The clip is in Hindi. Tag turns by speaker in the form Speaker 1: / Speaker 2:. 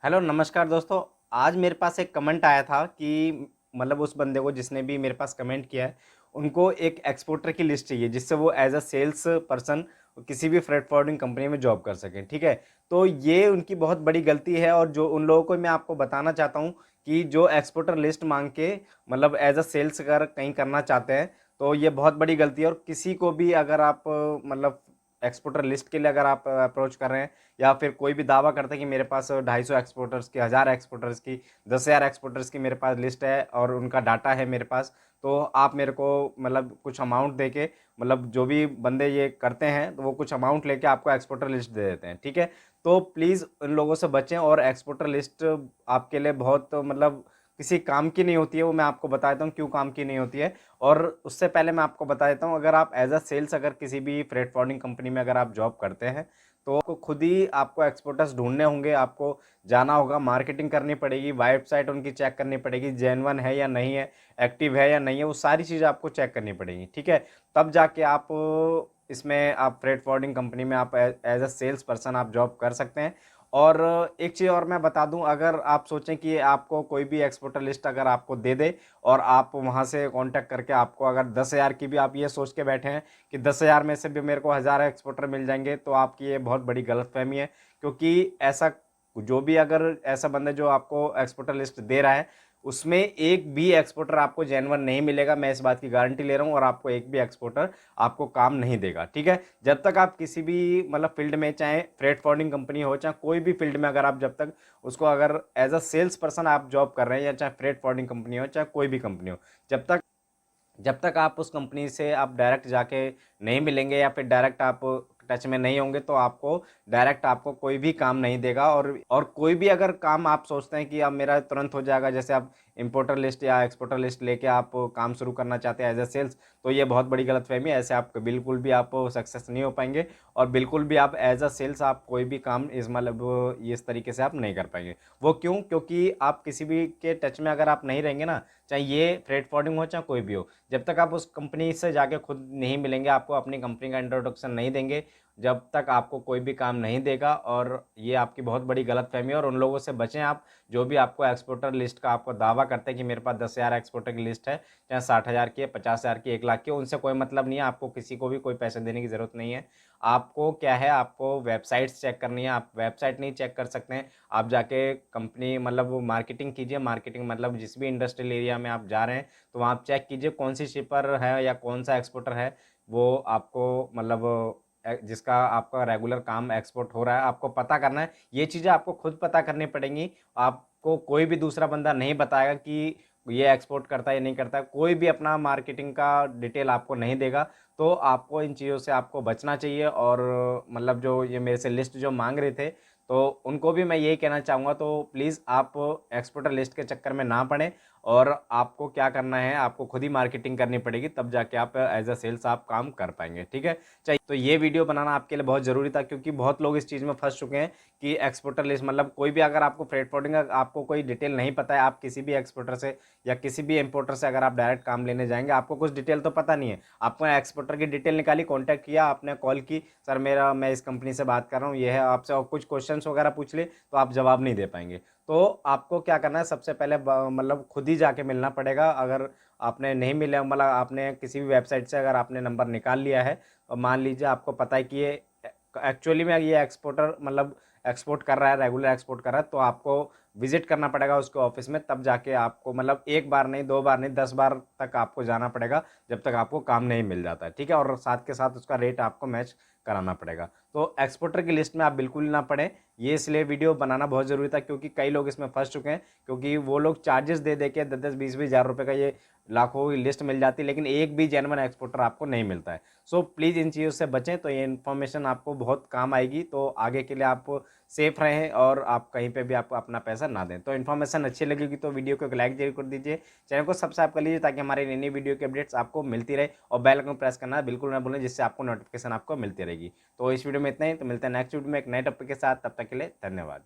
Speaker 1: हेलो नमस्कार दोस्तों। आज मेरे पास एक कमेंट आया था कि मतलब उस बंदे को जिसने भी मेरे पास कमेंट किया है, उनको एक एक्सपोर्टर की लिस्ट चाहिए जिससे वो एज अ सेल्स पर्सन किसी भी फ्रेट फॉरवर्डिंग कंपनी में जॉब कर सकें। ठीक है, तो ये उनकी बहुत बड़ी गलती है और जो उन लोगों को मैं आपको बताना चाहता हूँ कि जो एक्सपोर्टर लिस्ट मांग के मतलब एज अ सेल्स अगर कहीं करना चाहते हैं तो ये बहुत बड़ी गलती है। और किसी को भी अगर आप मतलब एक्सपोर्टर लिस्ट के लिए अगर आप अप्रोच कर रहे हैं या फिर कोई भी दावा करता है कि मेरे पास 250 एक्सपोर्टर्स की, 1000 एक्सपोर्टर्स की, 10,000 एक्सपोर्टर्स की मेरे पास लिस्ट है और उनका डाटा है मेरे पास, तो आप मेरे को मतलब कुछ अमाउंट दे के मतलब जो भी बंदे ये करते हैं तो वो कुछ अमाउंट लेके आपको एक्सपोर्टर लिस्ट दे देते हैं। ठीक है, तो प्लीज़ उन लोगों से बचें। और एक्सपोर्टर लिस्ट आपके लिए बहुत मतलब किसी काम की नहीं होती है, वो मैं आपको बता देता हूँ क्यों काम की नहीं होती है। और उससे पहले मैं आपको बता देता हूँ, अगर आप एज अ सेल्स अगर किसी भी फ्रेट फॉरवर्डिंग कंपनी में अगर आप जॉब करते हैं तो आपको खुद ही आपको एक्सपोर्टर्स ढूंढने होंगे, आपको जाना होगा, मार्केटिंग करनी पड़ेगी, वेबसाइट उनकी चेक करनी पड़ेगी, जेन्युइन है या नहीं है, एक्टिव है या नहीं है, वो सारी चीज़ें आपको चेक करनी पड़ेगी। ठीक है, तब जाके आप इसमें आप फ्रेट फॉरवर्डिंग कंपनी में आप एज अ सेल्स पर्सन आप जॉब कर सकते हैं। और एक चीज़ और मैं बता दूं, अगर आप सोचें कि आपको कोई भी एक्सपोर्टर लिस्ट अगर आपको दे दे और आप वहां से कांटेक्ट करके आपको अगर 10,000 की भी आप ये सोच के बैठे हैं कि 10,000 में से भी मेरे को 1000 एक्सपोर्टर मिल जाएंगे, तो आपकी ये बहुत बड़ी गलतफहमी है। क्योंकि ऐसा जो भी अगर ऐसा बंदा जो आपको एक्सपोर्टर लिस्ट दे रहा है उसमें एक भी एक्सपोर्टर आपको जेन्युइन नहीं मिलेगा, मैं इस बात की गारंटी ले रहा हूँ। और आपको एक भी एक्सपोर्टर आपको काम नहीं देगा। ठीक है, जब तक आप किसी भी मतलब फील्ड में, चाहे फ्रेट फॉरवर्डिंग कंपनी हो चाहे कोई भी फील्ड में, अगर आप जब तक उसको अगर एज अ सेल्स पर्सन आप जॉब कर रहे हैं, या चाहे फ्रेट फॉरवर्डिंग कंपनी हो चाहे कोई भी कंपनी हो, जब तक जब तक आप उस कंपनी से आप डायरेक्ट जाके नहीं मिलेंगे या फिर डायरेक्ट आप टच में नहीं होंगे तो आपको डायरेक्ट आपको कोई भी काम नहीं देगा। और कोई भी अगर काम आप सोचते हैं कि अब मेरा तुरंत हो जाएगा, जैसे आप इंपोर्टर लिस्ट या एक्सपोर्टर लिस्ट लेके आप काम शुरू करना चाहते हैं एज ए सेल्स, तो ये बहुत बड़ी गलतफहमी है। ऐसे आप बिल्कुल भी आप सक्सेस नहीं हो पाएंगे और बिल्कुल भी आप एज अ सेल्स आप कोई भी काम इस मतलब इस तरीके से आप नहीं कर पाएंगे। वो क्यों? क्योंकि आप किसी भी के टच में अगर आप नहीं रहेंगे ना, चाहे ये फ्रेट फॉरवर्डिंग हो चाहे कोई भी हो, जब तक आप उस कंपनी से जाके खुद नहीं मिलेंगे, आपको अपनी कंपनी का इंट्रोडक्शन नहीं देंगे, जब तक आपको कोई भी काम नहीं देगा। और ये आपकी बहुत बड़ी गलतफहमी है और उन लोगों से बचें आप जो भी आपको एक्सपोर्टर लिस्ट का आपको दावा करते हैं कि मेरे पास 10,000 एक्सपोर्टर की लिस्ट है, चाहे 60,000 की है, 50,000 की, 1 लाख की, उनसे कोई मतलब नहीं है। आपको किसी को भी कोई पैसे देने की ज़रूरत नहीं है। आपको क्या है, आपको वेबसाइट्स चेक करनी है। आप वेबसाइट नहीं चेक कर सकते हैं, आप जाके कंपनी मतलब मार्केटिंग कीजिए। मार्केटिंग मतलब जिस भी इंडस्ट्रियल एरिया में आप जा रहे हैं तो वहाँ आप चेक कीजिए कौन सी शिपर है या कौन सा एक्सपोर्टर है वो आपको मतलब जिसका आपका रेगुलर काम एक्सपोर्ट हो रहा है, आपको पता करना है। ये चीज़ें आपको खुद पता करनी पड़ेंगी। आपको कोई भी दूसरा बंदा नहीं बताएगा कि ये एक्सपोर्ट करता है या नहीं करता है, कोई भी अपना मार्केटिंग का डिटेल आपको नहीं देगा। तो आपको इन चीज़ों से आपको बचना चाहिए। और मतलब जो ये मेरे से लिस्ट जो मांग रहे थे तो उनको भी मैं यही कहना चाहूँगा, तो प्लीज़ आप एक्सपोर्टर लिस्ट के चक्कर में ना पड़ें। और आपको क्या करना है, आपको खुद ही मार्केटिंग करनी पड़ेगी, तब जाके आप एज अ सेल्स आप काम कर पाएंगे। ठीक है, चाहिए तो ये वीडियो बनाना आपके लिए बहुत ज़रूरी था, क्योंकि बहुत लोग इस चीज़ में फंस चुके हैं कि एक्सपोर्टर लिस्ट मतलब कोई भी अगर आपको फ्रेट फॉरवर्डिंग आपको कोई डिटेल नहीं पता है, आप किसी भी एक्सपोर्टर से या किसी भी इंपोर्टर से अगर आप डायरेक्ट काम लेने जाएंगे, आपको कुछ डिटेल तो पता नहीं है। आपको एक्सपोर्टर की डिटेल निकाली, कॉन्टैक्ट किया, आपने कॉल की, सर मेरा मैं इस कंपनी से बात कर रहा हूँ, ये है आपसे, और कुछ क्वेश्चंस वगैरह पूछ ले तो आप जवाब नहीं दे पाएंगे। तो आपको क्या करना है, सबसे पहले मतलब खुद ही जाके मिलना पड़ेगा। अगर आपने नहीं मिला, मतलब आपने किसी भी वेबसाइट से अगर आपने नंबर निकाल लिया है और मान लीजिए आपको पता है कि ये एक्चुअली में ये एक्सपोर्टर मतलब एक्सपोर्ट कर रहा है, रेगुलर एक्सपोर्ट कर रहा है, तो आपको विजिट करना पड़ेगा उसके ऑफिस में। तब जाके आपको मतलब एक बार नहीं, 2 बार नहीं, 10 बार तक आपको जाना पड़ेगा जब तक आपको काम नहीं मिल जाता है। ठीक है, और साथ के साथ उसका रेट आपको मैच कराना पड़ेगा। तो एक्सपोर्टर की लिस्ट में आप बिल्कुल ना पड़े। ये इसलिए वीडियो बनाना बहुत ज़रूरी था क्योंकि कई लोग इसमें फंस चुके हैं, क्योंकि वो लोग चार्जेस दे दे के 10-10 20-20 हज़ार रुपये का ये लाखों की लिस्ट मिल जाती है, लेकिन एक भी जेन्युइन एक्सपोर्टर आपको नहीं मिलता है। सो प्लीज़ इन चीज़ों से बचें, तो ये इन्फॉर्मेशन आपको बहुत काम आएगी। तो आगे के लिए आप सेफ रहें और आप कहीं पे भी आप अपना पैसा ना दें। तो इन्फॉर्मेशन अच्छी लगेगी तो वीडियो को एक लाइक जरूर कर दीजिए, चैनल को सब्सक्राइब कर लीजिए ताकि हमारी नई नई वीडियो की अपडेट्स आपको मिलती रहे, और बेल आइकन प्रेस करना बिल्कुल ना भूलें जिससे आपको नोटिफिकेशन आपको मिलती रहेगी। तो इस वीडियो में इतना ही, तो मिलते हैं नेक्स्ट वीडियो में एक नए टॉपिक के साथ। तब तक के लिए धन्यवाद।